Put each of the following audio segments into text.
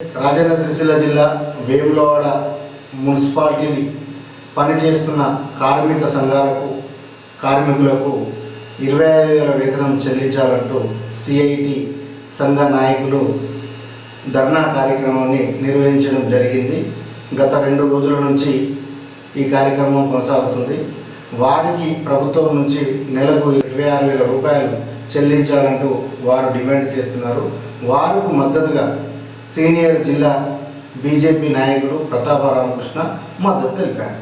రాజన్న సిరిసిల్ల జిల్లా వేములవాడ మున్సిపాలిటీని పనిచేస్తున్న కార్మిక సంఘాలకు కార్మికులకు 25,000 వేతనం చెల్లించాలంటూ సిఐటి సంఘ నాయకులు ధర్నా కార్యక్రమాన్ని నిర్వహించడం జరిగింది. గత 2 రోజుల నుంచి ఈ కార్యక్రమం కొనసాగుతుంది. వారికి ప్రభుత్వం నుంచి నెలకు 26,000 రూపాయలు చెల్లించాలంటూ వారు డిమాండ్ చేస్తున్నారు. వారికి మద్దతుగా సీనియర్ జిల్లా బీజేపీ నాయకులు ప్రతాప రామకృష్ణ మద్దతు తెలిపారు.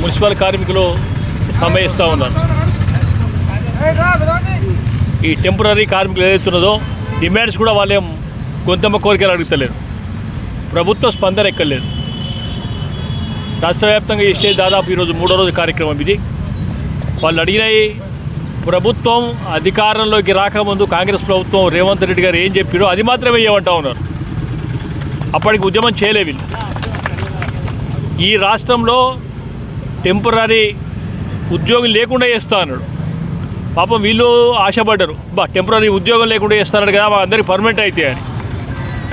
మున్సిపల్ కార్మికులు సమ్మె ఇస్తూ ఉన్నారు. ఈ టెంపరీ కార్మికులు ఏదైతున్నదో డిమాండ్స్ కూడా వాళ్ళేం గొంతమ్మ కోరికలు అడుగుతలేరు. ప్రభుత్వ స్పందన ఎక్కలేదు. రాష్ట్ర వ్యాప్తంగా చేసే దాదాపు ఈరోజు 3వ రోజు కార్యక్రమం ఇది. వాళ్ళు అడిగినాయి, ప్రభుత్వం అధికారంలోకి రాకముందు కాంగ్రెస్ ప్రభుత్వం రేవంత్ రెడ్డి గారు ఏం చెప్పారో అది మాత్రమే ఇవ్వమంటా ఉన్నారు. అప్పటికి ఉద్యమం చేయలే వీళ్ళు. ఈ రాష్ట్రంలో టెంపరీ ఉద్యోగం లేకుండా చేస్తా అన్నాడు. పాపం వీళ్ళు ఆశపడ్డారు, టెంపరీ ఉద్యోగం లేకుండా చేస్తాడు కదా, మా అందరికీ పర్మనెంట్ అయితే అని.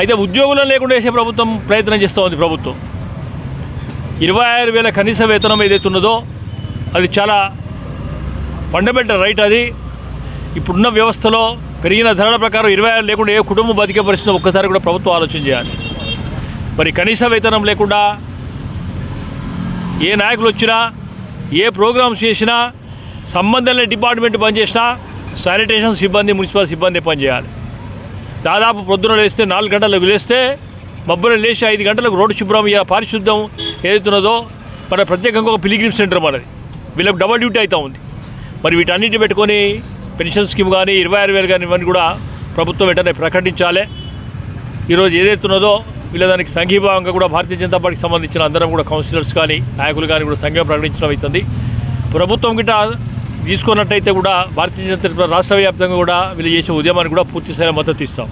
అయితే ఉద్యోగులను లేకుండా చేసే ప్రభుత్వం ప్రయత్నం చేస్తూ ఉంది. ప్రభుత్వం 26,000 కనీస వేతనం ఏదైతే ఉన్నదో అది చాలా ఫండమెంటల్ రైట్. అది ఇప్పుడున్న వ్యవస్థలో పెరిగిన ధరల ప్రకారం 26,000 లేకుండా ఏ కుటుంబం బతికే పరిస్థితి ఒక్కసారి కూడా ప్రభుత్వం ఆలోచన చేయాలి. మరి కనీస వేతనం లేకుండా ఏ నాయకులు వచ్చినా, ఏ ప్రోగ్రామ్స్ చేసినా, సంబంధం లేని డిపార్ట్మెంట్ పనిచేసినా శానిటేషన్ సిబ్బంది, మున్సిపల్ సిబ్బంది పనిచేయాలి. దాదాపు పొద్దున లేస్తే 4 గంటలకు లేస్తే మబ్బులు లేచి 5 గంటలకు రోడ్డు శుభ్రం, పారిశుద్ధం ఏదైతున్నదో మన ప్రత్యేకంగా ఒక పిలిగ్రిమ్ సెంటర్ మనది. వీళ్ళకి డబల్ డ్యూటీ అవుతూ ఉంది. మరి వీటన్నిటిని పెట్టుకొని పెన్షన్ స్కీమ్ కానీ 26,000 కానీ ఇవన్నీ కూడా ప్రభుత్వం వెంటనే ప్రకటించాలి. ఈరోజు ఏదైతున్నదో వీళ్ళ దానికి సంఘీభావంగా కూడా భారతీయ జనతా పార్టీకి సంబంధించిన అందరం కూడా కౌన్సిలర్స్ కానీ నాయకులు కానీ కూడా సంఘం ప్రకటించడం అవుతుంది. ప్రభుత్వం గిట్ట తీసుకున్నట్టయితే కూడా భారతీయ జనతా రాష్ట్ర వ్యాప్తంగా కూడా వీళ్ళు చేసే ఉద్యమానికి కూడా పూర్తి స్థాయిలో మద్దతు ఇస్తాం.